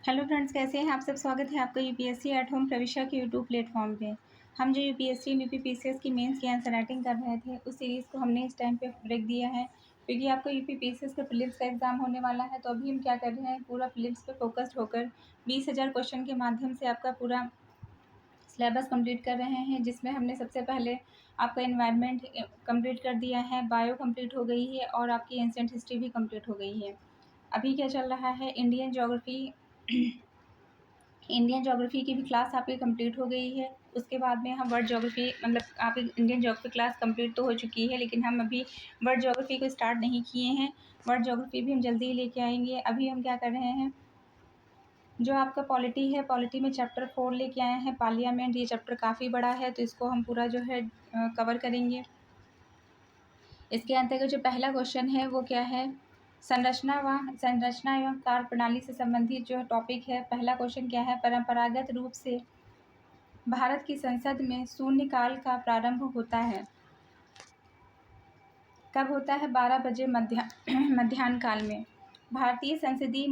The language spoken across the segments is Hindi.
हेलो फ्रेंड्स, कैसे हैं आप सब। स्वागत है आपका यूपीएससी एट होम प्रविष्या के यूट्यूब प्लेटफॉर्म पे। हम जो यूपीएससी यूपीपीसीएस की मेंस की आंसर राइटिंग कर रहे थे, उस सीरीज़ को हमने इस टाइम पे ब्रेक दिया है क्योंकि आपको यूपीपीसीएस का प्रीलिम्स का एग्जाम होने वाला है। तो अभी हम क्या कर रहे हैं, पूरा प्रीलिम्स पे फोकस्ड होकर 20,000 क्वेश्चन के माध्यम से आपका पूरा सिलेबस कंप्लीट कर रहे हैं, जिसमें हमने सबसे पहले आपका एनवायरनमेंट कंप्लीट कर दिया है, बायो कंप्लीट हो गई है और आपकी एंशिएंट हिस्ट्री भी कंप्लीट हो गई है। अभी क्या चल रहा है, इंडियन ज्योग्राफी की भी क्लास आपकी कंप्लीट हो गई है। उसके बाद में हम वर्ल्ड ज्योग्राफी, मतलब आपकी इंडियन ज्योग्राफी क्लास कंप्लीट तो हो चुकी है, लेकिन हम अभी वर्ल्ड ज्योग्राफी को स्टार्ट नहीं किए हैं। वर्ल्ड ज्योग्राफी भी हम जल्दी ही लेके आएंगे। अभी हम क्या कर रहे हैं, जो आपका पॉलिटी है, पॉलिटी में चैप्टर 4 लेके आए हैं, पार्लियामेंट। ये चैप्टर काफ़ी बड़ा है, तो इसको हम पूरा जो है कवर करेंगे। इसके अंतर्गत जो पहला क्वेश्चन है वो क्या है, संरचना एवं कार्य प्रणाली से संबंधित जो टॉपिक है। पहला क्वेश्चन क्या है, परंपरागत रूप से भारत की संसद में शून्यकाल का प्रारंभ होता है, कब होता है, 12 बजे मध्याह्न काल में। भारतीय संसदीय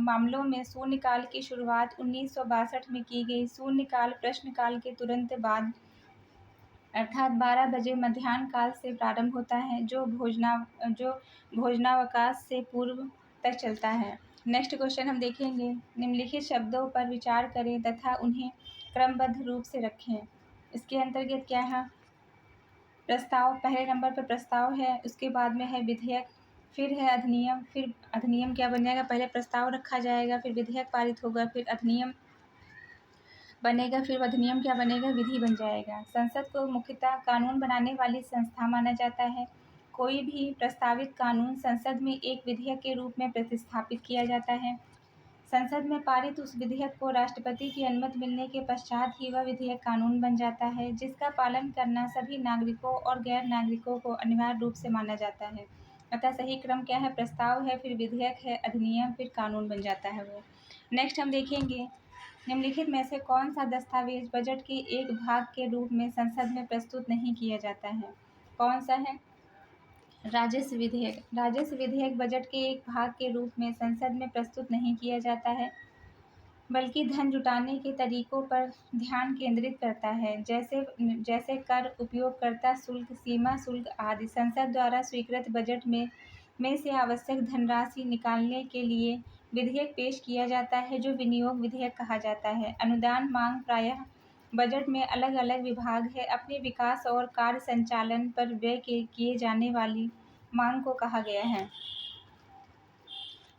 मामलों में शून्यकाल की शुरुआत 1962 में की गई। शून्यकाल प्रश्नकाल के तुरंत बाद अर्थात 12 बजे मध्याह्न काल से प्रारंभ होता है, जो भोजनावकाश से पूर्व तक चलता है। नेक्स्ट क्वेश्चन हम देखेंगे, निम्नलिखित शब्दों पर विचार करें तथा उन्हें क्रमबद्ध रूप से रखें। इसके अंतर्गत क्या है, प्रस्ताव, पहले नंबर पर प्रस्ताव है, उसके बाद में है विधेयक, फिर है अधिनियम। फिर अधिनियम क्या बन जाएगा, पहले प्रस्ताव रखा जाएगा, फिर विधेयक पारित होगा, फिर अधिनियम बनेगा, फिर अधिनियम क्या बनेगा, विधि बन जाएगा। संसद को मुख्यतः कानून बनाने वाली संस्था माना जाता है। कोई भी प्रस्तावित कानून संसद में एक विधेयक के रूप में प्रतिस्थापित किया जाता है। संसद में पारित उस विधेयक को राष्ट्रपति की अनुमति मिलने के पश्चात ही वह विधेयक कानून बन जाता है, जिसका पालन करना सभी नागरिकों और गैर नागरिकों को अनिवार्य रूप से माना जाता है। अतः सही क्रम क्या है, प्रस्ताव है, फिर विधेयक है, अधिनियम, फिर कानून बन जाता है वो। नेक्स्ट हम देखेंगे, निम्नलिखित में से कौन सा दस्तावेज बजट के एक भाग के रूप में संसद में प्रस्तुत नहीं किया जाता है। कौन सा है, राजस्व विधेयक। राजस्व विधेयक बजट के एक भाग के रूप में संसद में प्रस्तुत नहीं किया जाता है, बल्कि धन जुटाने के तरीकों पर ध्यान केंद्रित करता है, जैसे कर, उपयोगकर्ता शुल्क, सीमा शुल्क आदि। संसद द्वारा स्वीकृत बजट में से आवश्यक धनराशि निकालने के लिए विधेयक पेश किया जाता है, जो विनियोग विधेयक कहा जाता है। अनुदान मांग, प्रायः बजट में अलग अलग विभाग है, अपने विकास और कार्य संचालन पर व्यय किए जाने वाली मांग को कहा गया है।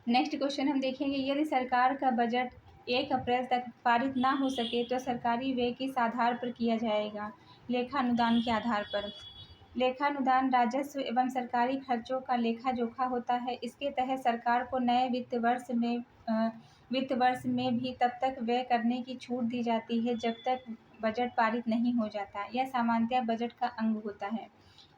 नेक्स्ट क्वेश्चन हम देखेंगे, यदि सरकार का बजट 1 अप्रैल तक पारित ना हो सके तो सरकारी व्यय किस आधार पर किया जाएगा, लेखानुदान के आधार पर। लेखानुदान राजस्व एवं सरकारी खर्चों का लेखा जोखा होता है। इसके तहत सरकार को नए वित्त वर्ष में भी तब तक व्यय करने की छूट दी जाती है जब तक बजट पारित नहीं हो जाता। यह सामान्यतः बजट का अंग होता है।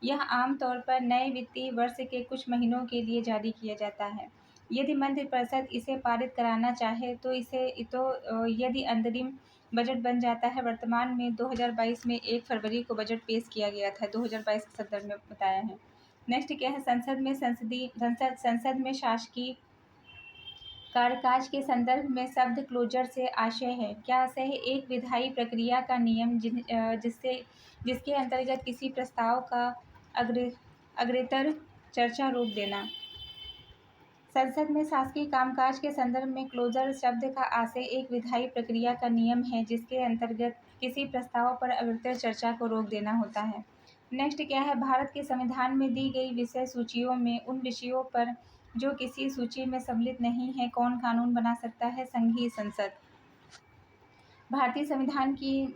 यह आमतौर पर नए वित्तीय वर्ष के कुछ महीनों के लिए जारी किया जाता है। यदि मंत्रिपरिषद इसे पारित कराना चाहे तो यदि अंतरिम बजट बन जाता है। वर्तमान में 2022 में 1 फरवरी को बजट पेश किया गया था, 2022 के संदर्भ में बताया है। नेक्स्ट क्या है, संसद में शासकीय कार्यकाज के संदर्भ में शब्द क्लोजर से आशय है। क्या आशय है, एक विधायी प्रक्रिया का नियम जिसके अंतर्गत किसी प्रस्ताव का अग्रेतर चर्चा रोक देना। संसद में शासकीय कामकाज के संदर्भ में क्लोजर शब्द का आशय एक विधायी प्रक्रिया का नियम है, जिसके अंतर्गत किसी प्रस्ताव पर अग्रतर चर्चा को रोक देना होता है। नेक्स्ट क्या है, भारत के संविधान में दी गई विषय सूचियों में उन विषयों पर जो किसी सूची में सम्मिलित नहीं है, कौन कानून बना सकता है, संघीय संसद। भारतीय संविधान की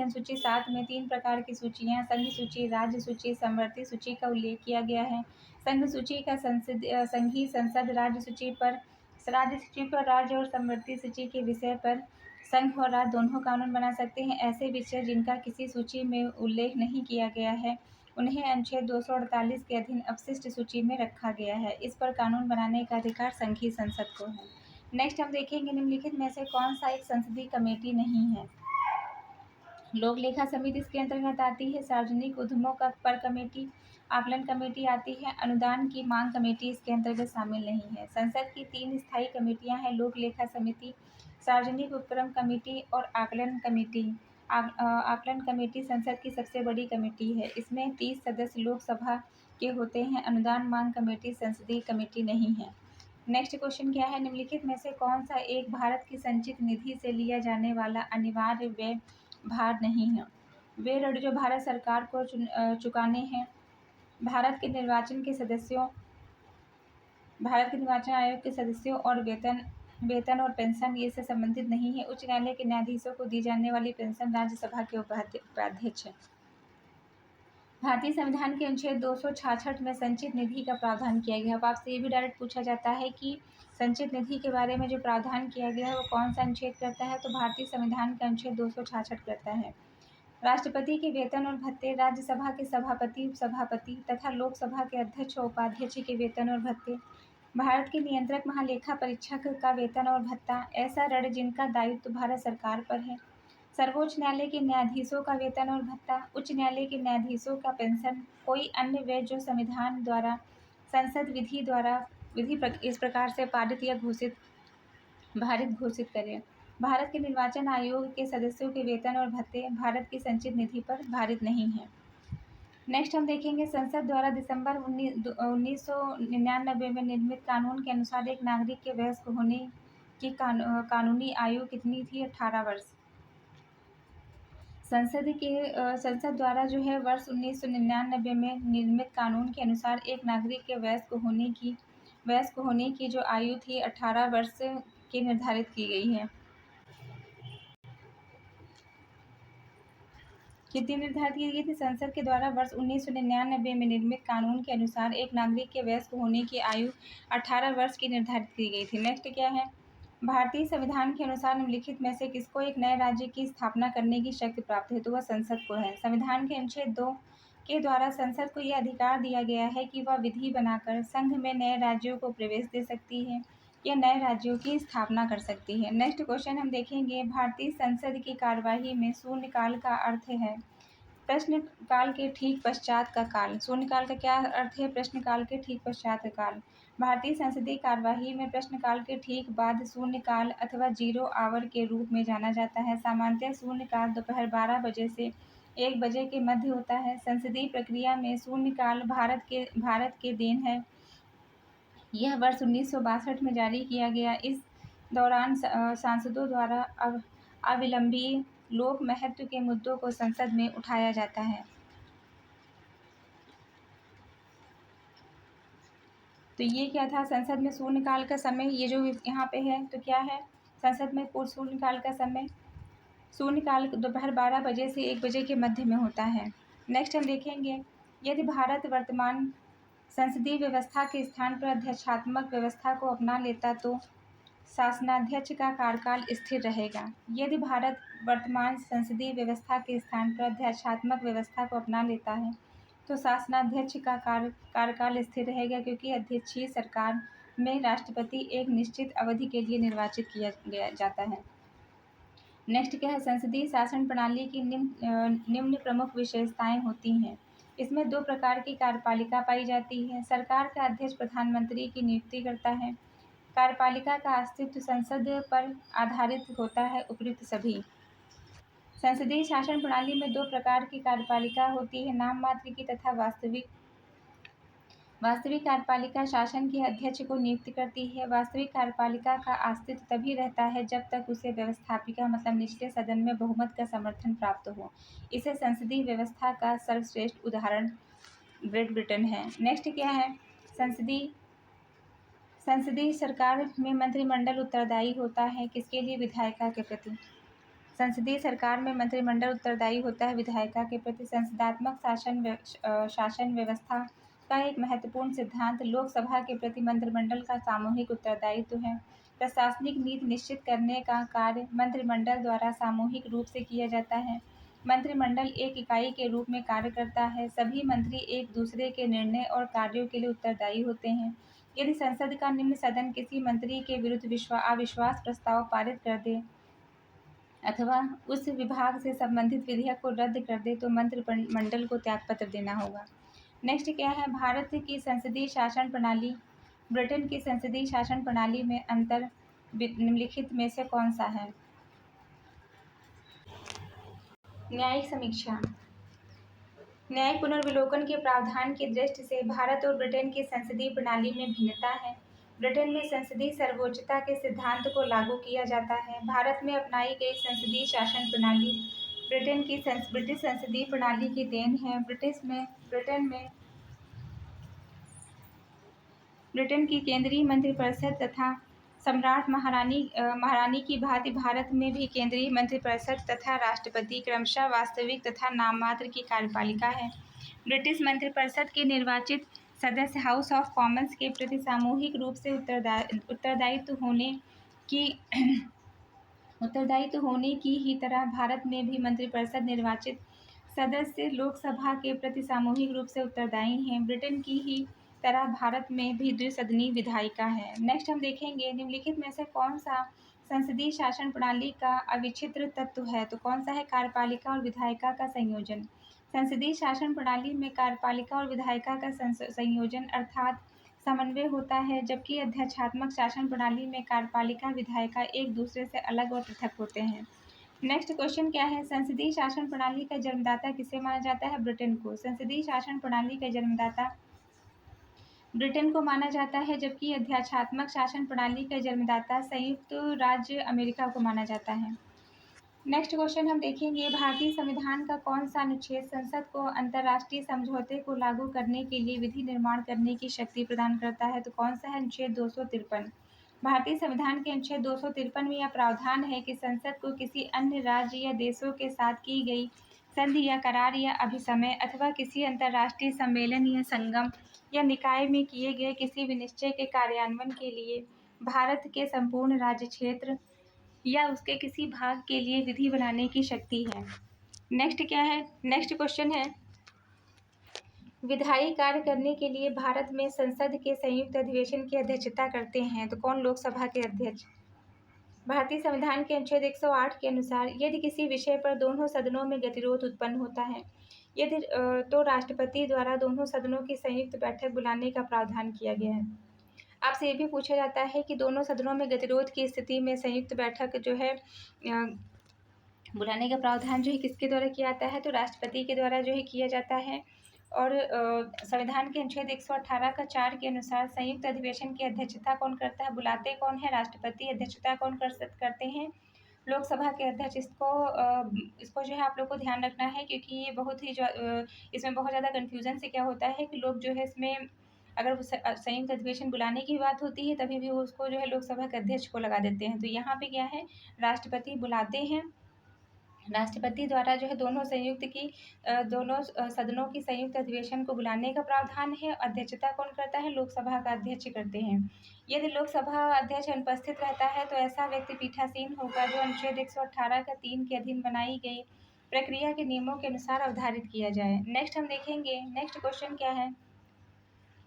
अनुसूची 7 में 3 प्रकार की सूचियां, संघ सूची, राज्य सूची, समवर्ती सूची का उल्लेख किया गया है। संघ सूची का संघीय संसद राज्य सूची पर राज्य और समवर्ती सूची के विषय पर संघ और राज्य दोनों कानून बना सकते हैं। ऐसे विषय जिनका किसी सूची में उल्लेख नहीं किया गया है, उन्हें अनुच्छेद 248 के अधीन अपशिष्ट सूची में रखा गया है। इस पर कानून बनाने का अधिकार संघीय संसद को है। नेक्स्ट हम देखेंगे, निम्नलिखित में से कौन सा एक संसदीय कमेटी नहीं है। लोक लेखा समिति इसके अंतर्गत आती है। सार्वजनिक उद्यमों का पर कमेटी, आकलन कमेटी आती है। अनुदान की मांग कमेटी इसके अंतर्गत शामिल नहीं है। संसद की 3 स्थायी कमेटियां हैं, लोक लेखा समिति, सार्वजनिक उपक्रम कमेटी और आकलन कमेटी। आकलन कमेटी संसद की सबसे बड़ी कमेटी है। इसमें 30 सदस्य लोकसभा के होते हैं। अनुदान मांग कमेटी संसदीय कमेटी नहीं है। नेक्स्ट क्वेश्चन क्या है, निम्नलिखित में से कौन सा एक भारत की संचित निधि से लिया जाने वाला अनिवार्य व्यय भार नहीं है? वे ऋण जो भारत सरकार को चुकाने हैं। भारत के निर्वाचन आयोग के सदस्यों और वेतन और पेंशन ये से संबंधित नहीं है। उच्च न्यायालय के न्यायाधीशों को दी जाने वाली पेंशन राज्यसभा के उपाध्यक्ष है। भारतीय संविधान के अनुच्छेद 266 में संचित निधि का प्रावधान किया गया है। अब आपसे ये भी डायरेक्ट पूछा जाता है कि संचित निधि के बारे में जो प्रावधान किया गया है वो कौन सा अनुच्छेद करता है, तो भारतीय संविधान का अनुच्छेद 266 करता है। राष्ट्रपति के वेतन और भत्ते, राज्यसभा के सभापति, उपसभापति तथा लोकसभा के अध्यक्ष और उपाध्यक्ष के वेतन और भत्ते, भारत के नियंत्रक महालेखा परीक्षक का वेतन और भत्ता, ऐसा ऋण जिनका दायित्व भारत सरकार पर है, सर्वोच्च न्यायालय के न्यायाधीशों का वेतन और भत्ता, उच्च न्यायालय के न्यायाधीशों का पेंशन, कोई अन्य व्यय जो संविधान द्वारा संसद विधि इस प्रकार से पारित या भारित घोषित करे। भारत के निर्वाचन आयोग के सदस्यों के वेतन और भत्ते भारत की संचित निधि पर भारित नहीं है। नेक्स्ट हम देखेंगे, संसद द्वारा दिसंबर 1999 में निर्मित कानून के अनुसार एक नागरिक के वयस्क होने की कानूनी आयु कितनी थी? 18 वर्ष। संसद द्वारा जो है वर्ष 1999 में निर्मित कानून के अनुसार एक नागरिक के वयस्क होने की जो आयु थी 18 वर्ष की निर्धारित की गई है। कितनी निर्धारित की गई थी? संसद के द्वारा वर्ष 1999 में निर्मित कानून के अनुसार एक नागरिक के वयस्क होने की आयु 18 वर्ष की निर्धारित की गई थी। नेक्स्ट क्या है, भारतीय संविधान के अनुसार निम्नलिखित में से किसको एक नए राज्य की स्थापना करने की शक्ति प्राप्त है? तो वह संसद को है। संविधान के अनुच्छेद 2 के द्वारा संसद को यह अधिकार दिया गया है कि वह विधि बनाकर संघ में नए राज्यों को प्रवेश दे सकती है या नए राज्यों की स्थापना कर सकती है। नेक्स्ट क्वेश्चन हम देखेंगे, भारतीय संसद की कार्यवाही में शून्यकाल का अर्थ है प्रश्नकाल के ठीक पश्चात का काल। शून्यकाल का क्या अर्थ है? प्रश्नकाल के ठीक पश्चात का काल। भारतीय संसदीय कार्यवाही में प्रश्नकाल के ठीक बाद शून्यकाल अथवा 0 आवर के रूप में जाना जाता है। सामान्यतः शून्यकाल दोपहर 12 बजे से 1 बजे के मध्य होता है। संसदीय प्रक्रिया में शून्यकाल भारत के देन है। यह वर्ष 1962 में जारी किया गया। इस दौरान सांसदों द्वारा अविलंबी लोक महत्व के मुद्दों को संसद में उठाया जाता है। तो ये क्या था, संसद में शून्यकाल का समय, ये जो यहाँ पे है तो क्या है, संसद में पूर्ण शून्यकाल का समय, शून्यकाल दोपहर 12 बजे से 1 बजे के मध्य में होता है। नेक्स्ट हम देखेंगे, यदि भारत वर्तमान संसदीय व्यवस्था के स्थान पर अध्यक्षात्मक व्यवस्था को अपना लेता तो शासनाध्यक्ष का कार्यकाल स्थिर रहेगा। यदि भारत वर्तमान संसदीय व्यवस्था के स्थान पर अध्यक्षात्मक व्यवस्था को अपना लेता है तो शासनाध्यक्ष का कार्यकाल स्थिर रहेगा, क्योंकि अध्यक्षीय सरकार में राष्ट्रपति एक निश्चित अवधि के लिए निर्वाचित किया जाता है। नेक्स्ट क्या है, संसदीय शासन प्रणाली की निम्न प्रमुख विशेषताएं होती हैं। इसमें 2 प्रकार की कार्यपालिका पाई जाती है। सरकार का अध्यक्ष प्रधानमंत्री की नियुक्ति करता है। कार्यपालिका का अस्तित्व संसद पर आधारित होता है। उपयुक्त सभी। संसदीय शासन प्रणाली में 2 प्रकार की कार्यपालिका होती है, नाम मात्र की तथा वास्तविक। वास्तविक कार्यपालिका शासन के अध्यक्ष को नियुक्त करती है। वास्तविक कार्यपालिका का अस्तित्व तभी रहता है जब तक उसे व्यवस्थापिका मतलब निचले सदन में बहुमत का समर्थन प्राप्त हो। इसे संसदीय व्यवस्था का सर्वश्रेष्ठ उदाहरण ग्रेट ब्रिटेन है। नेक्स्ट क्या है, संसदीय सरकार में मंत्रिमंडल उत्तरदायी होता है किसके लिए? विधायिका के प्रति। संसदीय सरकार में मंत्रिमंडल उत्तरदायी होता है विधायिका के प्रति। संसदात्मक शासन व्यवस्था का एक महत्वपूर्ण सिद्धांत लोकसभा के प्रति मंत्रिमंडल का सामूहिक उत्तरदायित्व है। प्रशासनिक नीति निश्चित करने का कार्य मंत्रिमंडल द्वारा सामूहिक रूप से किया जाता है। मंत्रिमंडल एक इकाई के रूप में कार्य करता है। सभी मंत्री एक दूसरे के निर्णय और कार्यों के लिए उत्तरदायी होते हैं। यदि संसद का निम्न सदन किसी मंत्री के विरुद्ध अविश्वास प्रस्ताव पारित कर दे अथवा उस विभाग से संबंधित विधेयक को रद्द कर दे तो मंत्रिमंडल को त्यागपत्र देना होगा। नेक्स्ट क्या है, भारत की संसदीय शासन प्रणाली ब्रिटेन की संसदीय शासन प्रणाली में अंतर निम्नलिखित में से कौन सा है? न्यायिक समीक्षा। न्यायिक पुनर्विलोकन के प्रावधान की दृष्टि से भारत और ब्रिटेन की संसदीय प्रणाली में भिन्नता है। ब्रिटेन में संसदीय सर्वोच्चता के सिद्धांत को लागू किया जाता है। भारत में अपनाई गई संसदीय शासन प्रणाली ब्रिटिश संसदीय प्रणाली की देन है। ब्रिटेन की केंद्रीय मंत्रिपरिषद तथा सम्राट महारानी की भांति भारत में भी केंद्रीय मंत्रिपरिषद तथा राष्ट्रपति क्रमशः वास्तविक तथा नाममात्र की कार्यपालिका है। ब्रिटिश मंत्रिपरिषद के निर्वाचित सदस्य हाउस ऑफ कॉमन्स के प्रति सामूहिक रूप से उत्तरदायित्व होने की ही तरह भारत में भी मंत्रिपरिषद निर्वाचित सदस्य लोकसभा के प्रति सामूहिक रूप से उत्तरदायी हैं। ब्रिटेन की ही तरह भारत में भी द्विसदनीय विधायिका है। नेक्स्ट हम देखेंगे निम्नलिखित में से कौन सा संसदीय शासन प्रणाली का अविच्छिन्न तत्व है? तो कौन सा है? कार्यपालिका और विधायिका का संयोजन। संसदीय शासन प्रणाली में कार्यपालिका और विधायिका का संयोजन अर्थात समन्वय होता है, जबकि अध्यक्षात्मक शासन प्रणाली में कार्यपालिका विधायिका एक दूसरे से अलग और पृथक होते हैं। नेक्स्ट क्वेश्चन क्या है, संसदीय शासन प्रणाली का जन्मदाता किसे माना जाता है? ब्रिटेन को। संसदीय शासन प्रणाली का जन्मदाता ब्रिटेन को माना जाता है, जबकि अध्यक्षात्मक शासन प्रणाली का जन्मदाता संयुक्त राज्य अमेरिका को माना जाता है। नेक्स्ट क्वेश्चन हम देखेंगे, भारतीय संविधान का कौन सा अनुच्छेद संसद को अंतर्राष्ट्रीय समझौते को लागू करने के लिए विधि निर्माण करने की शक्ति प्रदान करता है? तो कौन सा है? अनुच्छेद 253। भारतीय संविधान के अनुच्छेद 253 में यह प्रावधान है कि संसद को किसी अन्य राज्य या देशों के साथ की गई संधि या करार या अभिसमय अथवा किसी अंतर्राष्ट्रीय सम्मेलन या संगम या निकाय में किए गए किसी भी निश्चय के कार्यान्वयन के लिए भारत के संपूर्ण राज्य क्षेत्र या उसके किसी भाग के लिए विधि बनाने की शक्ति है। नेक्स्ट क्या है? नेक्स्ट क्वेश्चन है, विधायी कार्य करने के लिए भारत में संसद के संयुक्त अधिवेशन की अध्यक्षता करते हैं। तो कौन? लोकसभा के अध्यक्ष। भारतीय संविधान के अनुच्छेद 108 के अनुसार यदि किसी विषय पर दोनों सदनों में गतिरोध उत्पन्न होता है तो राष्ट्रपति द्वारा दोनों सदनों की संयुक्त बैठक बुलाने का प्रावधान किया गया है। आपसे ये भी पूछा जाता है कि दोनों सदनों में गतिरोध की स्थिति में संयुक्त बैठक जो है बुलाने का प्रावधान जो है किसके द्वारा किया जाता है? तो राष्ट्रपति के द्वारा जो है किया जाता है। और संविधान के अनुच्छेद 118 का 4 के अनुसार संयुक्त अधिवेशन की अध्यक्षता कौन करता है? बुलाते कौन है? राष्ट्रपति। अध्यक्षता कौन करते हैं? लोकसभा के अध्यक्ष। इसको जो है आप लोग को ध्यान रखना है, क्योंकि ये बहुत ही इसमें बहुत ज़्यादा कन्फ्यूज़न से क्या होता है कि लोग जो है इसमें अगर संयुक्त अधिवेशन बुलाने की बात होती है तभी भी वो उसको जो है लोकसभा के अध्यक्ष को लगा देते हैं। तो यहाँ पे क्या है, राष्ट्रपति बुलाते हैं। राष्ट्रपति द्वारा जो है दोनों सदनों की संयुक्त अधिवेशन को बुलाने का प्रावधान है। अध्यक्षता कौन करता है? लोकसभा का अध्यक्ष करते हैं। यदि लोकसभा अध्यक्ष अनुपस्थित रहता है तो ऐसा व्यक्ति पीठासीन होगा जो अनुच्छेद 118 का 3 के अधीन बनाई गई प्रक्रिया के नियमों के अनुसार अवधारित किया जाए। नेक्स्ट हम देखेंगे, नेक्स्ट क्वेश्चन क्या है,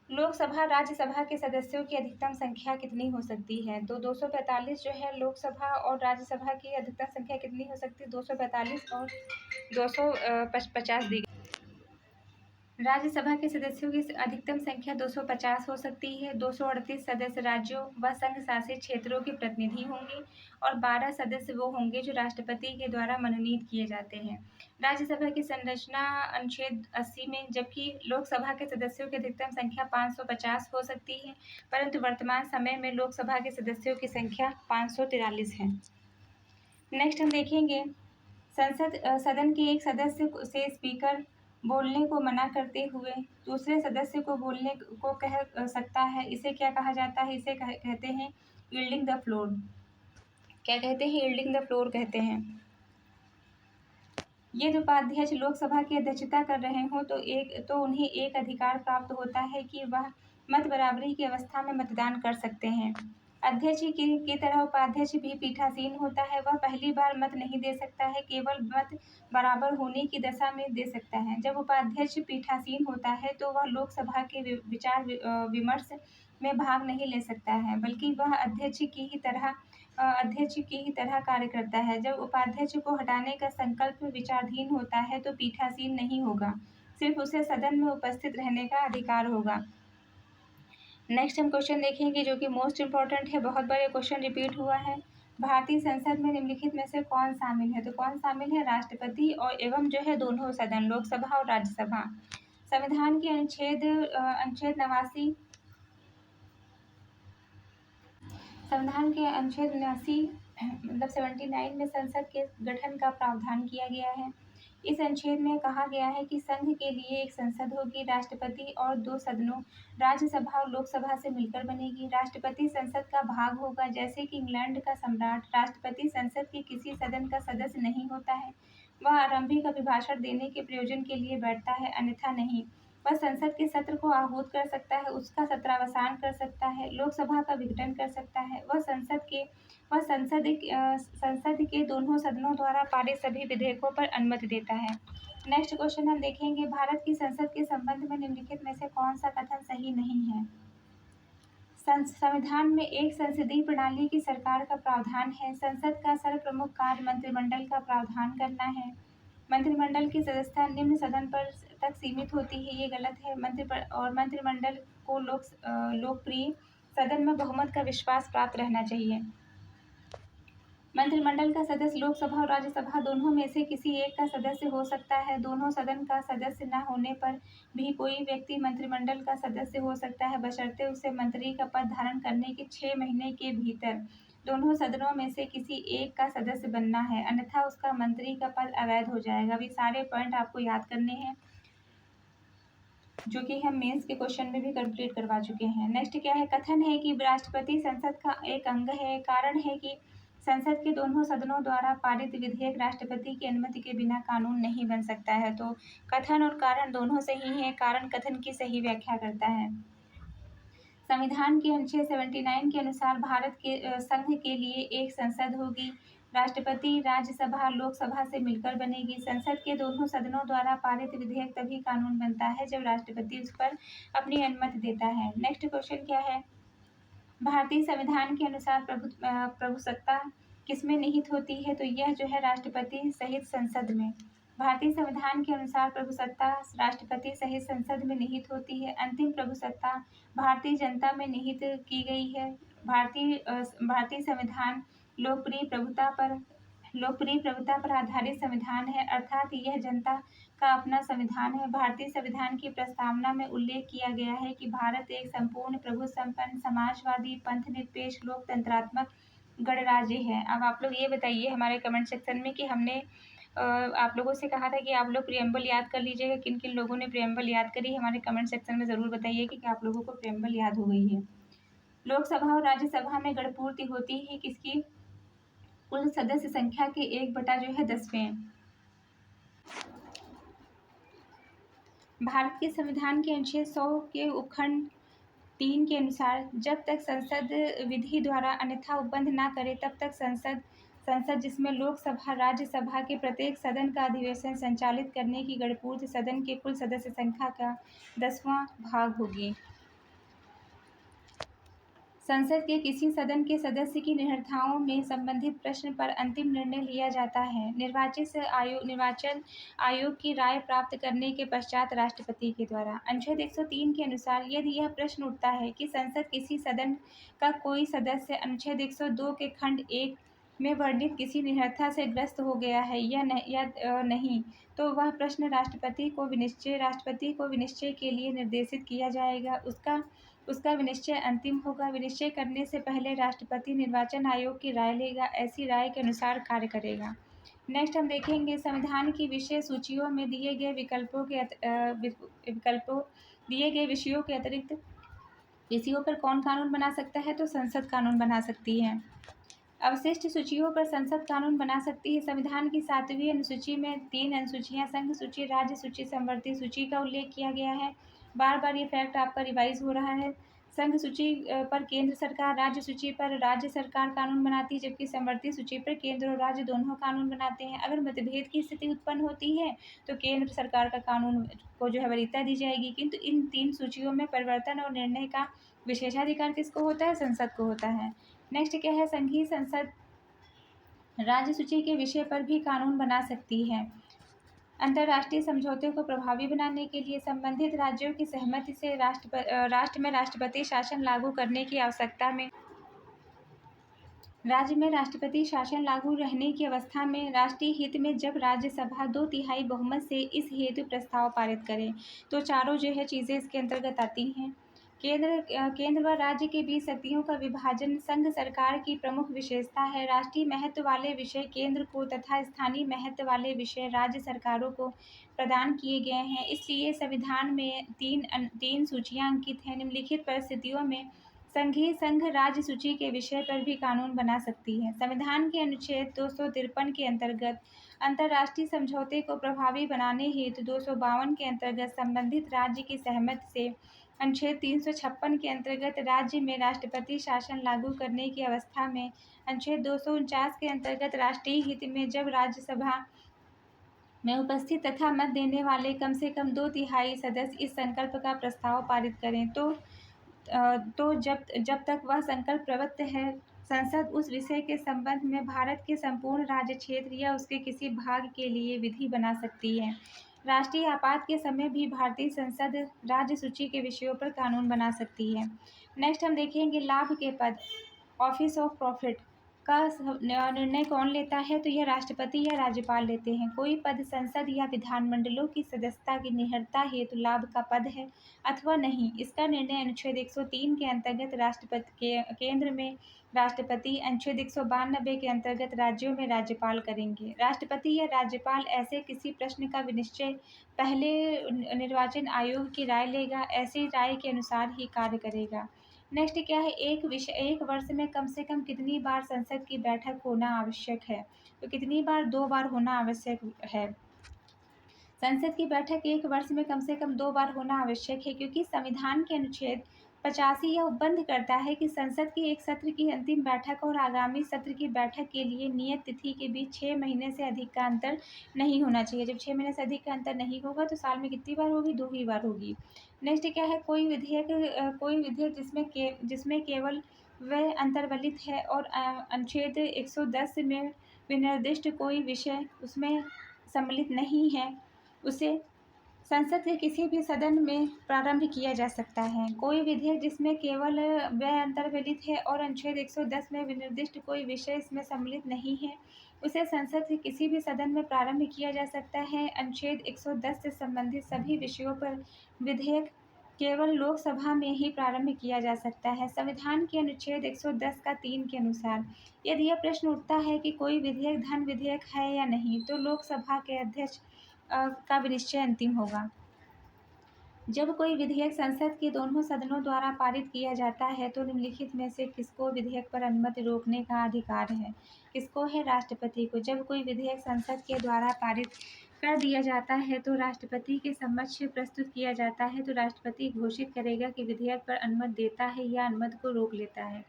लोकसभा राज्यसभा के सदस्यों की अधिकतम संख्या कितनी हो सकती है? तो 245 जो है लोकसभा और राज्यसभा की अधिकतम संख्या कितनी हो सकती है? 245 और 250 दी गई। राज्यसभा के सदस्यों की अधिकतम संख्या 250 हो सकती है। 238 सदस्य राज्यों व संघ शासित क्षेत्रों के प्रतिनिधि होंगे और 12 सदस्य वो होंगे जो राष्ट्रपति के द्वारा मनोनीत किए जाते हैं। राज्यसभा की संरचना अनुच्छेद 80 में, जबकि लोकसभा के सदस्यों की अधिकतम संख्या 550 हो सकती है, परंतु वर्तमान समय में लोकसभा के सदस्यों की संख्या 543 है। नेक्स्ट हम देखेंगे, सदन के एक सदस्य से स्पीकर बोलने को मना करते हुए दूसरे सदस्य को बोलने को कह सकता है। इसे क्या कहा जाता है? इसे कहते हैं यील्डिंग द फ्लोर। क्या कहते हैं? यील्डिंग द फ्लोर कहते हैं। यदि उपाध्यक्ष लोकसभा की अध्यक्षता कर रहे हों तो उन्हें एक अधिकार प्राप्त होता है कि वह मत बराबरी की अवस्था में मतदान कर सकते हैं। अध्यक्ष की तरह उपाध्यक्ष भी पीठासीन होता है। वह पहली बार मत नहीं दे सकता है, केवल मत बराबर होने की दशा में दे सकता है। जब उपाध्यक्ष पीठासीन होता है तो वह लोकसभा के विचार विमर्श में भाग नहीं ले सकता है, बल्कि वह अध्यक्ष की ही तरह कार्य करता है। जब उपाध्यक्ष को हटाने का संकल्प विचाराधीन होता है तो पीठासीन नहीं होगा, सिर्फ उसे सदन में उपस्थित रहने का अधिकार होगा। नेक्स्ट हम क्वेश्चन देखेंगे जो कि मोस्ट इम्पॉर्टेंट है, बहुत बार ये क्वेश्चन रिपीट हुआ है। भारतीय संसद में निम्नलिखित में से कौन शामिल है? तो कौन शामिल है? राष्ट्रपति और एवं जो है दोनों सदन, लोकसभा और राज्यसभा। संविधान के अनुच्छेद 89 संविधान के अनुच्छेद 79 मतलब 79 में संसद के गठन का प्रावधान किया गया है। इस अनुच्छेद में कहा गया है कि संघ के लिए एक संसद होगी, राष्ट्रपति और 2 सदनों राज्यसभा और लोकसभा से मिलकर बनेगी। राष्ट्रपति संसद का भाग होगा, जैसे कि इंग्लैंड का सम्राट। राष्ट्रपति संसद के किसी सदन का सदस्य नहीं होता है, वह आरंभिक अभिभाषण देने के प्रयोजन के लिए बैठता है, अन्यथा नहीं। वह संसद के सत्र को आहूत कर सकता है, उसका सत्रावसान कर सकता है, लोकसभा का विघटन कर सकता है। वह संसद के दोनों सदनों द्वारा पारित सभी विधेयकों पर अनुमति देता है। नेक्स्ट क्वेश्चन हम देखेंगे, भारत की संसद के संबंध में निम्नलिखित में से कौन सा कथन सही नहीं है? संविधान में एक संसदीय प्रणाली की सरकार का प्रावधान है। संसद का सर्वप्रमुख कार्य मंत्रिमंडल का प्रावधान करना है। मंत्रिमंडल की सदस्यता निम्न सदन पर तक सीमित होती है, ये गलत है। मंत्रिमंडल को लोकप्रिय सदन में बहुमत का विश्वास प्राप्त रहना चाहिए। मंत्रिमंडल का सदस्य लोकसभा और राज्यसभा दोनों में से किसी एक का सदस्य हो सकता है। दोनों सदन का सदस्य न होने पर भी कोई व्यक्ति मंत्रिमंडल का सदस्य हो सकता है, बशर्ते उसे मंत्री का पद धारण करने के 6 महीने के भीतर दोनों सदनों में से किसी एक का सदस्य बनना है, अन्यथा उसका मंत्री का पद अवैध हो जाएगा। अभी सारे पॉइंट आपको याद करने हैं, जो कि हम मेंस के क्वेश्चन में भी कंप्लीट करवा चुके हैं। नेक्स्ट क्या है? कथन है कि राष्ट्रपति संसद का एक अंग है। कारण है कि संसद के दोनों सदनों द्वारा पारित विधेयक राष्ट्रपति की अनुमति के बिना कानून नहीं बन सकता है। तो कथन और कारण दोनों सही है। कारण कथन की सही व्याख्या करता है। संविधान के अनुच्छेद 79 के अनुसार भारत के संघ के लिए एक संसद होगी। राष्ट्रपति राज्यसभा लोकसभा से मिलकर बनेगी। संसद के दोनों सदनों द्वारा पारित विधेयक तभी कानून बनता है जब राष्ट्रपति उस पर अपनी अनुमति देता है। नेक्स्ट क्वेश्चन क्या है? भारतीय संविधान के अनुसार प्रभुसत्ता किसमें निहित होती है? तो यह जो है राष्ट्रपति सहित संसद में। भारतीय संविधान के अनुसार प्रभुसत्ता राष्ट्रपति सहित संसद में निहित होती है। अंतिम प्रभुसत्ता भारतीय जनता में निहित की गई है। भारतीय संविधान लोकप्रिय प्रभुता पर आधारित संविधान है, अर्थात यह जनता का अपना संविधान है। भारतीय संविधान की प्रस्तावना में उल्लेख किया गया है कि भारत एक संपूर्ण प्रभु संपन्न समाजवादी पंथनिरपेक्ष लोकतंत्रात्मक गणराज्य है। अब आप लोग ये बताइए हमारे कमेंट सेक्शन में कि हमने आप लोगों से कहा था कि आप लोग प्रियम्बल याद कर लीजिएगा। किन किन लोगों ने प्रियम्बल याद करी हमारे कमेंट सेक्शन में ज़रूर बताइए कि आप लोगों को प्रियम्बल याद हो गई है। लोकसभा और राज्यसभा में गणपूर्ति होती है किसकी? कुल सदस्य संख्या के 1/10वें। भारत के संविधान के अनुच्छेद 100 के उपखंड 3 के अनुसार जब तक संसद विधि द्वारा अन्यथा उपबंध न करे तब तक संसद जिसमें लोकसभा राज्यसभा के प्रत्येक सदन का अधिवेशन संचालित करने की गणपूर्ति सदन के कुल सदस्य संख्या का 10वां भाग होगी। संसद के किसी सदन के सदस्य की निरर्थाओं में संबंधित प्रश्न पर अंतिम निर्णय लिया जाता है निर्वाचन आयोग की राय प्राप्त करने के पश्चात राष्ट्रपति के द्वारा। अनुच्छेद 103 के अनुसार यदि यह प्रश्न उठता है कि संसद किसी सदन का कोई सदस्य अनुच्छेद 102 के खंड 1 में वर्णित किसी निरर्थता से ग्रस्त हो गया है या नहीं, तो वह प्रश्न राष्ट्रपति को विनिश्चय के लिए निर्देशित किया जाएगा। उसका विनिश्चय अंतिम होगा। विनिश्चय करने से पहले राष्ट्रपति निर्वाचन आयोग की राय लेगा, ऐसी राय के अनुसार कार्य करेगा। नेक्स्ट हम देखेंगे संविधान की विषय सूचियों में दिए गए विषयों के अतिरिक्त विषयों पर कौन कानून बना सकता है? तो संसद कानून बना सकती है। अवशिष्ट सूचियों पर संसद कानून बना सकती है। संविधान की 7वीं अनुसूची में 3 अनुसूचियां संघ सूची, राज्य सूची, समवर्ती सूची का उल्लेख किया गया है। बार बार ये फैक्ट आपका रिवाइज हो रहा है। संघ सूची पर केंद्र सरकार, राज्य सूची पर राज्य सरकार कानून बनाती है, जबकि समवर्ती सूची पर केंद्र और राज्य दोनों कानून बनाते हैं। अगर मतभेद की स्थिति उत्पन्न होती है तो केंद्र सरकार का कानून को जो है वरीयता दी जाएगी, किंतु इन 3 सूचियों में परिवर्तन और निर्णय का विशेषाधिकार किसको होता है? संसद को होता है। नेक्स्ट क्या है? संघीय संसद राज्य सूची के विषय पर भी कानून बना सकती है। अंतर्राष्ट्रीय समझौते को प्रभावी बनाने के लिए संबंधित राज्यों की सहमति से राष्ट्र में राष्ट्रपति शासन लागू करने की आवश्यकता में राज्य में राष्ट्रपति शासन लागू रहने की अवस्था में राष्ट्रीय हित में जब राज्यसभा 2/3 बहुमत से इस हेतु प्रस्ताव पारित करे तो चारों जो है चीज़ें इसके अंतर्गत आती हैं। केंद्र व राज्य के बीच शक्तियों का विभाजन संघ सरकार की प्रमुख विशेषता है। राष्ट्रीय महत्व वाले विषय केंद्र को तथा स्थानीय महत्व वाले विषय राज्य सरकारों को प्रदान किए गए हैं। इसलिए संविधान में तीन सूचियां अंकित हैं। निम्नलिखित परिस्थितियों में संघीय संघ राज्य सूची के विषय पर भी कानून बना सकती है। संविधान के अनुच्छेद 253 के अंतर्गत अंतर्राष्ट्रीय समझौते को प्रभावी बनाने हेतु 252 के अंतर्गत संबंधित राज्य की सहमति से अनुच्छेद 356 के अंतर्गत राज्य में राष्ट्रपति शासन लागू करने की अवस्था में अनुच्छेद 249 के अंतर्गत राष्ट्रीय हित में जब राज्यसभा में उपस्थित तथा मत देने वाले कम से कम 2/3 सदस्य इस संकल्प का प्रस्ताव पारित करें तो जब तक वह संकल्प प्रवृत्त है संसद उस विषय के संबंध में भारत के संपूर्ण राज्य क्षेत्र या उसके किसी भाग के लिए विधि बना सकती है। राष्ट्रीय आपात के समय भी भारतीय संसद राज्य सूची के विषयों पर कानून बना सकती है। नेक्स्ट हम देखेंगे लाभ के पद। ऑफिस ऑफ प्रॉफिट का निर्णय कौन लेता है? तो यह राष्ट्रपति या राज्यपाल लेते हैं। कोई पद संसद या विधानमंडलों की सदस्यता की निहरता हेतु लाभ का पद है अथवा नहीं, इसका निर्णय अनुच्छेद 103 के अंतर्गत राष्ट्रपति के केंद्र में राष्ट्रपति, अनुच्छेद 192 के अंतर्गत राज्यों में राज्यपाल करेंगे। राष्ट्रपति या राज्यपाल ऐसे किसी प्रश्न का विनिश्चय पहले निर्वाचन आयोग की राय लेगा, ऐसी राय के अनुसार ही कार्य करेगा। नेक्स्ट क्या है? एक वर्ष में कम से कम कितनी बार संसद की बैठक होना आवश्यक है? तो कितनी बार? 2 बार होना आवश्यक है। संसद की बैठक एक वर्ष में कम से कम 2 बार होना आवश्यक है क्योंकि संविधान के अनुच्छेद 85 यह उपबंध करता है कि संसद के एक सत्र की अंतिम बैठक और आगामी सत्र की बैठक के लिए नियत तिथि के बीच 6 महीने से अधिक का अंतर नहीं होना चाहिए। जब 6 महीने से अधिक का अंतर नहीं होगा तो साल में कितनी बार होगी? 2 ही बार होगी। नेक्स्ट क्या है? कोई विधेयक जिसमें केवल वह अंतर्वलित है और अनुच्छेद 110 में विनिर्दिष्ट कोई विषय उसमें सम्मिलित नहीं है, उसे संसद के किसी भी सदन में प्रारंभ किया जा सकता है। कोई विधेयक जिसमें केवल वह अंतर्वलित है और अनुच्छेद 110 में विनिर्दिष्ट कोई विषय इसमें सम्मिलित नहीं है, उसे संसद के किसी भी सदन में प्रारंभ किया जा सकता है। अनुच्छेद 110 से संबंधित सभी विषयों पर विधेयक केवल लोकसभा में ही प्रारंभ किया जा सकता है। संविधान के अनुच्छेद 110 का 3 के अनुसार यदि यह प्रश्न उठता है कि कोई विधेयक धन विधेयक है या नहीं, तो लोकसभा के अध्यक्ष का विनिश्चय अंतिम होगा। जब कोई विधेयक संसद के दोनों सदनों द्वारा पारित किया जाता है तो निम्नलिखित में से किसको विधेयक पर अनुमति रोकने का अधिकार है? किसको है? राष्ट्रपति को। जब कोई विधेयक संसद के द्वारा पारित कर दिया जाता है तो राष्ट्रपति के समक्ष प्रस्तुत किया जाता है तो राष्ट्रपति घोषित करेगा कि विधेयक पर अनुमति देता है या अनुमति को रोक लेता है।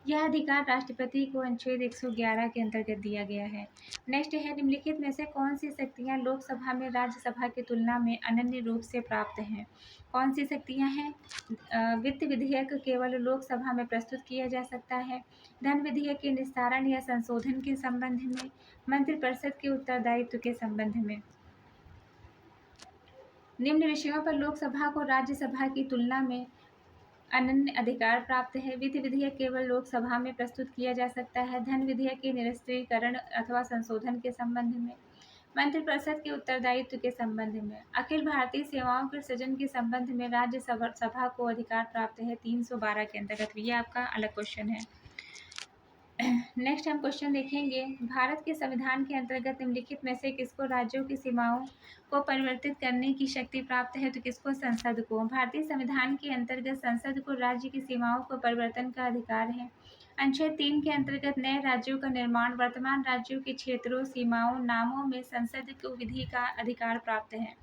यह अधिकार राष्ट्रपति को अनुच्छेद 111 के अंतर्गत दिया गया है। नेक्स्ट है निम्नलिखित में से कौन सी शक्तियां लोकसभा में राज्यसभा की तुलना में अनन्य रूप से प्राप्त हैं? कौन सी शक्तियां हैं? वित्त विधेयक केवल लोकसभा में प्रस्तुत किया जा सकता है। धन विधेयक के निस्तारण या संशोधन के संबंध में, मंत्रिपरिषद के उत्तरदायित्व के संबंध में। निम्न विषयों पर लोकसभा को राज्यसभा की तुलना में अनन्य अधिकार प्राप्त है। वित्त विधेयक केवल लोकसभा में प्रस्तुत किया जा सकता है। धन विधेयक के निरस्त्रीकरण अथवा संशोधन के संबंध में, मंत्रिपरिषद के उत्तरदायित्व के संबंध में, अखिल भारतीय सेवाओं के सृजन के संबंध में राज्यसभा को अधिकार प्राप्त है 312 के अंतर्गत। ये आपका अलग क्वेश्चन है। नेक्स्ट हम क्वेश्चन देखेंगे, भारत के संविधान के अंतर्गत निम्नलिखित में से किसको राज्यों की सीमाओं को परिवर्तित करने की शक्ति प्राप्त है? तो किसको? संसद को। भारतीय संविधान के अंतर्गत संसद को राज्य की सीमाओं को परिवर्तन का अधिकार है। अनुच्छेद 3 के अंतर्गत नए राज्यों का निर्माण, वर्तमान राज्यों के क्षेत्रों, सीमाओं, नामों में संसद को विधि का अधिकार प्राप्त है।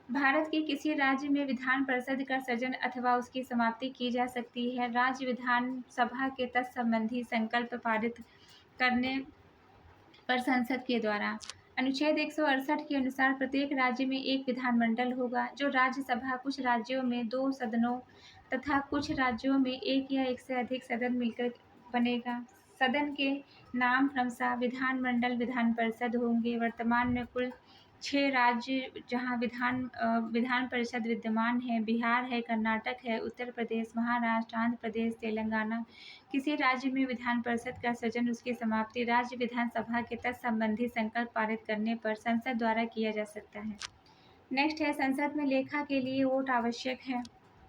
भारत के किसी राज्य में विधान परिषद का सृजन अथवा उसकी समाप्ति की जा सकती है राज्य विधानसभा के तत्संबंधी संकल्प पारित करने पर संसद के द्वारा। अनुच्छेद 168 के अनुसार प्रत्येक राज्य में एक विधानमंडल होगा जो राज्यसभा, कुछ राज्यों में 2 सदनों तथा कुछ राज्यों में एक या एक से अधिक सदन मिलकर बनेगा। सदन के नाम क्रमशः विधानमंडल, विधान परिषद होंगे। वर्तमान में कुल 6 राज्य जहाँ विधान परिषद विद्यमान है, बिहार है, कर्नाटक है, उत्तर प्रदेश, महाराष्ट्र, आंध्र प्रदेश, तेलंगाना। किसी राज्य में विधान परिषद का सृजन, उसकी समाप्ति राज्य विधानसभा के तत्संबंधी संकल्प पारित करने पर संसद द्वारा किया जा सकता है। नेक्स्ट है, संसद में लेखा के लिए वोट आवश्यक है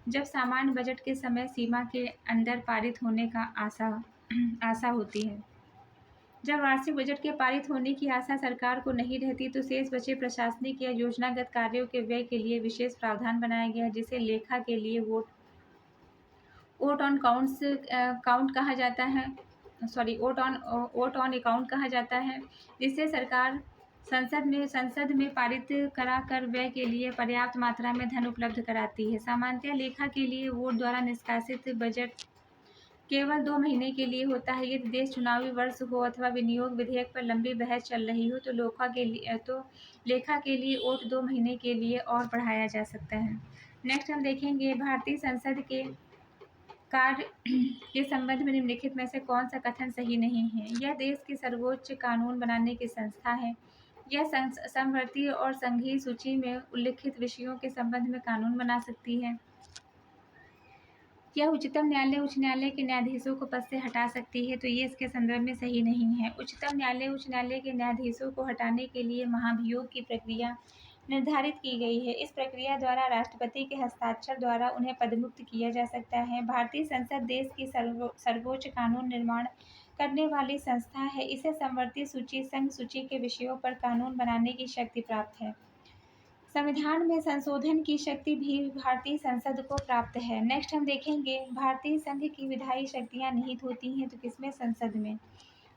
जब सामान्य बजट के समय सीमा के अंदर पारित होने का आशा होती है। जब वार्षिक बजट के पारित होने की आशा सरकार को नहीं रहती तो शेष बचे प्रशासनिक या योजनागत कार्यों के व्यय के लिए विशेष प्रावधान बनाया गया, जिसे लेखा के लिए वोट ऑन अकाउंट कहा जाता है, जिससे सरकार संसद में पारित कराकर व्यय के लिए पर्याप्त मात्रा में धन उपलब्ध कराती है। सामान्यतः लेखा के लिए वोट द्वारा निष्कासित बजट केवल 2 महीने के लिए होता है। यदि देश चुनावी वर्ष हो अथवा विनियोग विधेयक पर लंबी बहस चल रही हो तो लेखा के लिए वोट 2 महीने के लिए और बढ़ाया जा सकता है। नेक्स्ट हम देखेंगे, भारतीय संसद के कार्य के संबंध में निम्नलिखित में से कौन सा कथन सही नहीं है। यह देश के सर्वोच्च कानून बनाने की संस्था है। यह समवर्ती और संघीय सूची में उल्लिखित विषयों के संबंध में कानून बना सकती है। यह उच्चतम न्यायालय उच्च न्यायालय के न्यायाधीशों को पद से हटा सकती है, तो ये इसके संदर्भ में सही नहीं है। उच्चतम न्यायालय उच्च न्यायालय के न्यायाधीशों को हटाने के लिए महाभियोग की प्रक्रिया निर्धारित की गई है। इस प्रक्रिया द्वारा राष्ट्रपति के हस्ताक्षर द्वारा उन्हें पदमुक्त किया जा सकता है। भारतीय संसद देश की सर्वोच्च कानून निर्माण करने वाली संस्था है। इसे समवर्ती सूची, संघ सूची के विषयों पर कानून बनाने की शक्ति प्राप्त है। संविधान में संशोधन की शक्ति भी भारतीय संसद को प्राप्त है। नेक्स्ट हम देखेंगे, भारतीय संघ की विधायी शक्तियाँ निहित होती हैं तो किसमें? संसद में।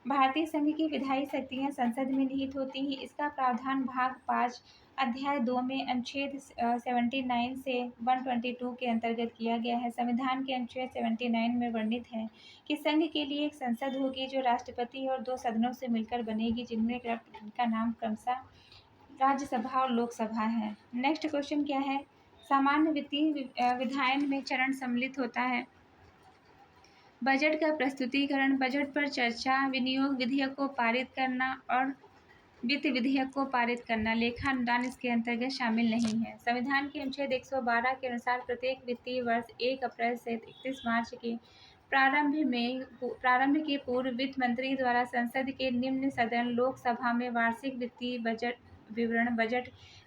भारतीय संघ की विधायी शक्तियाँ संसद में निहित होती हैं। इसका प्रावधान भाग 5 अध्याय 2 में अनुच्छेद 79 से 122 के अंतर्गत किया गया है। संविधान के अनुच्छेद 79 में वर्णित है कि संघ के लिए एक संसद होगी जो राष्ट्रपति और 2 सदनों से मिलकर बनेगी, जिनका नाम क्रमशः राज्यसभा और लोकसभा है। नेक्स्ट क्वेश्चन क्या है? सामान्य वित्तीय विधायन में चरण सम्मिलित होता है। बजट का प्रस्तुतिकरण, बजट पर चर्चा, विनियोग विधेयक को पारित करना और वित्त विधेयक को पारित करना। लेखा अनुदान इसके अंतर्गत शामिल नहीं है। संविधान के अनुच्छेद 112 के अनुसार प्रत्येक वित्तीय वर्ष 1 अप्रैल से 31 मार्च के प्रारंभ के पूर्व वित्त मंत्री द्वारा संसद के निम्न सदन लोकसभा में वार्षिक वित्तीय बजट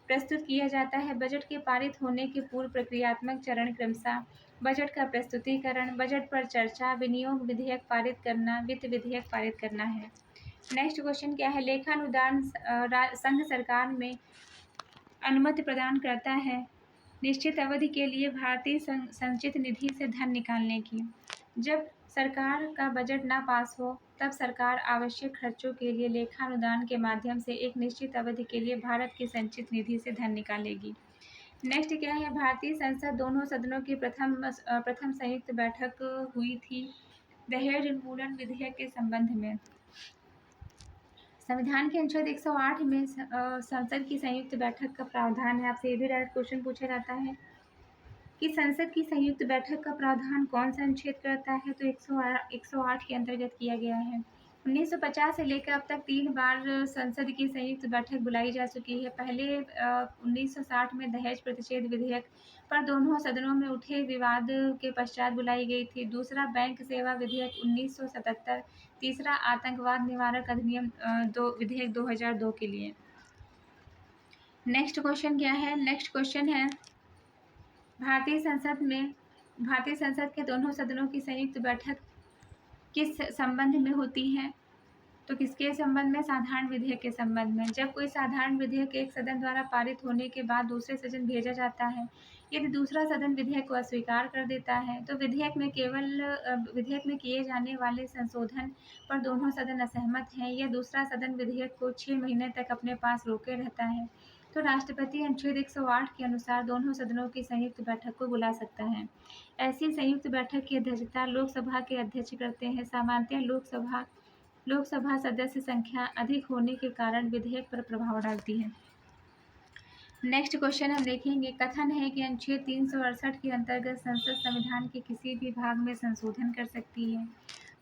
प्रस्तुत किया जाता है। बजट के पारित होने के पूर्व प्रक्रियात्मक चरण क्रमशः बजट का प्रस्तुतिकरण, बजट पर चर्चा, विनियोग विधेयक पारित करना, वित्त विधेयक पारित करना है। नेक्स्ट क्वेश्चन क्या है? लेखानुदान संघ सरकार में अनुमति प्रदान करता है निश्चित अवधि के लिए भारतीय संचित निधि से धन निकालने की। जब सरकार का बजट ना पास हो तब सरकार आवश्यक खर्चों के लिए लेखानुदान के माध्यम से एक निश्चित अवधि के लिए भारत की संचित निधि से धन निकालेगी। नेक्स्ट क्या है? भारतीय संसद दोनों सदनों की प्रथम संयुक्त बैठक हुई थी दहेज उन्मूलन विधेयक के संबंध में। संविधान के अनुच्छेद 108 में संसद की संयुक्त बैठक का प्रावधान है। आपसे ये भी डायरेक्ट क्वेश्चन पूछा जाता है कि संसद की संयुक्त बैठक का प्रावधान कौन सा अनुच्छेद करता है? तो 108 के अंतर्गत किया गया है। 1950 से लेकर अब तक 3 बार संसद की संयुक्त बैठक बुलाई जा चुकी है। पहले 1960 में दहेज प्रतिषेध विधेयक पर दोनों सदनों में उठे विवाद के पश्चात बुलाई गई थी। दूसरा बैंक सेवा विधेयक 1977, तीसरा आतंकवाद निवारक अधिनियम विधेयक 2002 के लिए। नेक्स्ट क्वेश्चन क्या है? नेक्स्ट क्वेश्चन है, भारतीय संसद के दोनों सदनों की संयुक्त बैठक किस संबंध में होती है? तो किसके संबंध में? साधारण विधेयक के संबंध में। जब कोई साधारण विधेयक एक सदन द्वारा पारित होने के बाद दूसरे सदन भेजा जाता है, यदि दूसरा सदन विधेयक को अस्वीकार कर देता है तो विधेयक में किए जाने वाले संशोधन पर दोनों सदन असहमत हैं या दूसरा सदन विधेयक को 6 महीने तक अपने पास रोके रहता है तो राष्ट्रपति अनुच्छेद 108 के अनुसार दोनों सदनों की संयुक्त बैठक को बुला सकता है। ऐसी संयुक्त बैठक की अध्यक्षता लोकसभा के अध्यक्ष करते हैं। सामान्यतः लोकसभा सदस्य संख्या अधिक होने के कारण विधेयक पर प्रभाव डालती है। नेक्स्ट क्वेश्चन हम देखेंगे, कथन है कि अनुच्छेद 368 के अंतर्गत संसद संविधान के किसी भी भाग में संशोधन कर सकती है।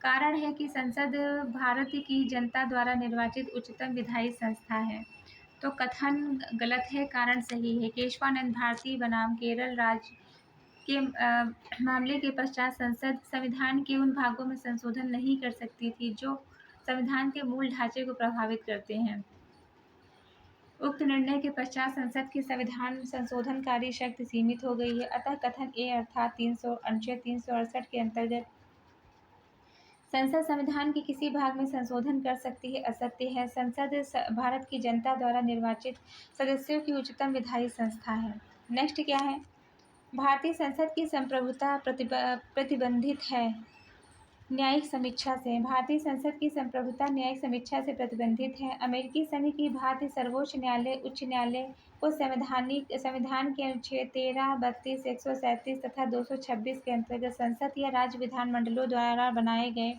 कारण है कि संसद भारत की जनता द्वारा निर्वाचित उच्चतम विधायी संस्था है। तो कथन गलत है, कारण सही है। केशवानंद भारती बनाम केरल राज्य के मामले के पश्चात संसद संविधान के उन भागों में संशोधन नहीं कर सकती थी जो संविधान के मूल ढांचे को प्रभावित करते हैं। उक्त निर्णय के पश्चात संसद की संविधान संशोधनकारी शक्ति सीमित हो गई है। अतः कथन ए अर्थात अनुच्छेद 368 के अंतर्गत संसद संविधान के किसी भाग में संशोधन कर सकती है असत्य है। संसद भारत की जनता द्वारा निर्वाचित सदस्यों की उच्चतम विधायी संस्था है। नेक्स्ट क्या है, भारतीय संसद की संप्रभुता प्रतिबंधित है न्यायिक समीक्षा से। भारतीय संसद की संप्रभुता न्यायिक समीक्षा से प्रतिबंधित है। अमेरिकी संघ की भांति सर्वोच्च न्यायालय उच्च न्यायालय को संविधान के अनुच्छेद 13, 32, 137 तथा 226 के अंतर्गत संसद या राज्य विधानमंडलों द्वारा बनाए गए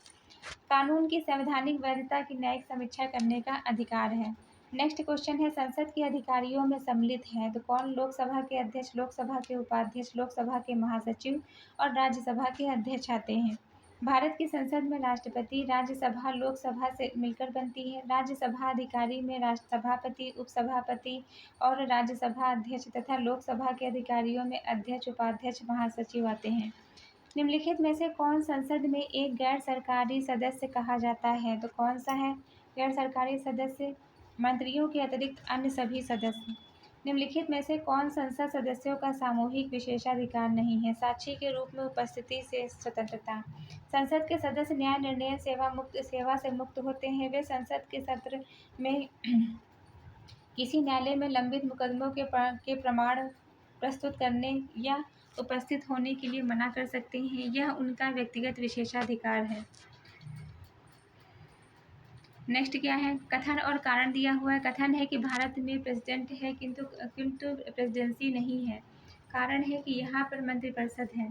कानून की संवैधानिक वैधता की न्यायिक समीक्षा करने का अधिकार है। नेक्स्ट क्वेश्चन है, संसद के अधिकारियों में सम्मिलित हैं तो कौन? लोकसभा के अध्यक्ष, लोकसभा के उपाध्यक्ष, लोकसभा के महासचिव और राज्यसभा के अध्यक्ष आते हैं। भारत की संसद में राष्ट्रपति, राज्यसभा लोकसभा से मिलकर बनती है। राज्यसभा अधिकारी में राष्ट्रसभापति, उपसभापति और राज्यसभा अध्यक्ष तथा लोकसभा के अधिकारियों में अध्यक्ष, उपाध्यक्ष, महासचिव आते हैं। निम्नलिखित में से कौन संसद में एक गैर सरकारी सदस्य कहा जाता है? तो कौन सा है गैर सरकारी सदस्य? मंत्रियों के अतिरिक्त अन्य सभी सदस्य। निम्नलिखित में से कौन संसद सदस्यों का सामूहिक विशेषाधिकार नहीं है? साक्षी के रूप में उपस्थिति से स्वतंत्रता। संसद के सदस्य न्याय निर्णय सेवा से मुक्त होते हैं। वे संसद के सत्र में किसी न्यायालय में लंबित मुकदमों के प्रमाण प्रस्तुत करने या उपस्थित होने के लिए मना कर सकते हैं। यह उनका व्यक्तिगत विशेषाधिकार है। नेक्स्ट क्या है, कथन और कारण दिया हुआ है। कथन है कि भारत में प्रेसिडेंट है किंतु प्रेसिडेंसी नहीं है। कारण है कि यहाँ पर मंत्रिपरिषद है।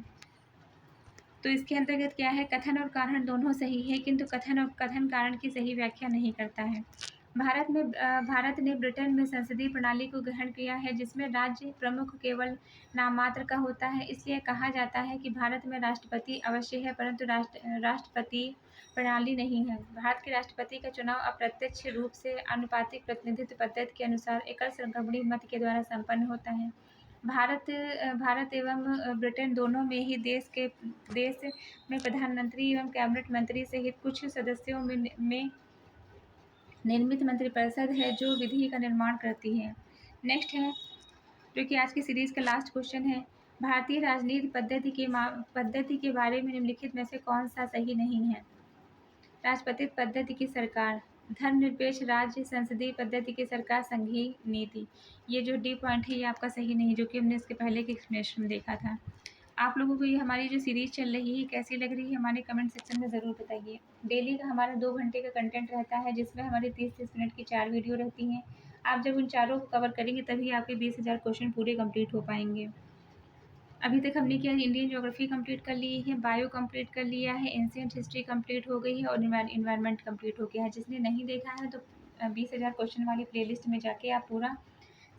तो इसके अंतर्गत क्या है, कथन और कारण दोनों सही है किंतु कथन कारण की सही व्याख्या नहीं करता है। भारत ने ब्रिटेन में संसदीय प्रणाली को ग्रहण किया है जिसमें राज्य प्रमुख केवल नाम मात्र का होता है। इसलिए कहा जाता है कि भारत में राष्ट्रपति अवश्य है परंतु राष्ट्रपति प्रणाली नहीं है। भारत के राष्ट्रपति का चुनाव अप्रत्यक्ष रूप से आनुपातिक प्रतिनिधित्व पद्धति के अनुसार एकल संक्रमणीय मत के द्वारा संपन्न होता है। भारत एवं ब्रिटेन दोनों में ही देश में प्रधानमंत्री एवं कैबिनेट मंत्री सहित कुछ सदस्यों में निर्मित मंत्रिपरिषद है जो विधि का निर्माण करती है। नेक्स्ट है, जो कि आज की सीरीज का लास्ट क्वेश्चन है, भारतीय राजनीति पद्धति के बारे में निम्नलिखित में से कौन सा सही नहीं है? राजपत्रित पद्धति की सरकार, धर्मनिरपेक्ष राज्य, संसदीय पद्धति की सरकार, संघीय नीति। ये जो डी पॉइंट है ये आपका सही नहीं, जो कि हमने इसके पहले के एक्सप्लेनेशन में देखा था। आप लोगों को ये हमारी जो सीरीज़ चल रही है कैसी लग रही है हमारे कमेंट सेक्शन में ज़रूर बताइए। डेली का हमारा 2 घंटे का कंटेंट रहता है जिसमें हमारी 30-30 मिनट की 4 वीडियो रहती हैं। आप जब उन चारों को कवर करेंगे तभी आपके 20,000 क्वेश्चन पूरे कंप्लीट हो पाएंगे। अभी तक हमने क्या इंडियन ज्योग्राफी कंप्लीट कर ली है, बायो कंप्लीट कर लिया है, एंशिएंट हिस्ट्री कंप्लीट हो गई है और इन्वायरमेंट कंप्लीट हो गया है। जिसने नहीं देखा है तो 20,000 क्वेश्चन वाली प्लेलिस्ट में जाके आप पूरा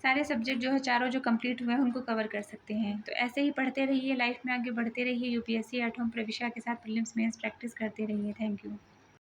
सारे सब्जेक्ट जो है चारों जो कंप्लीट हुए हैं उनको कवर कर सकते हैं। तो ऐसे ही पढ़ते रहिए, लाइफ में आगे बढ़ते रहिए, यूपीएससी एट होम प्रविशा के साथ प्रीलिम्स मेंस प्रैक्टिस करते रहिए। Thank you.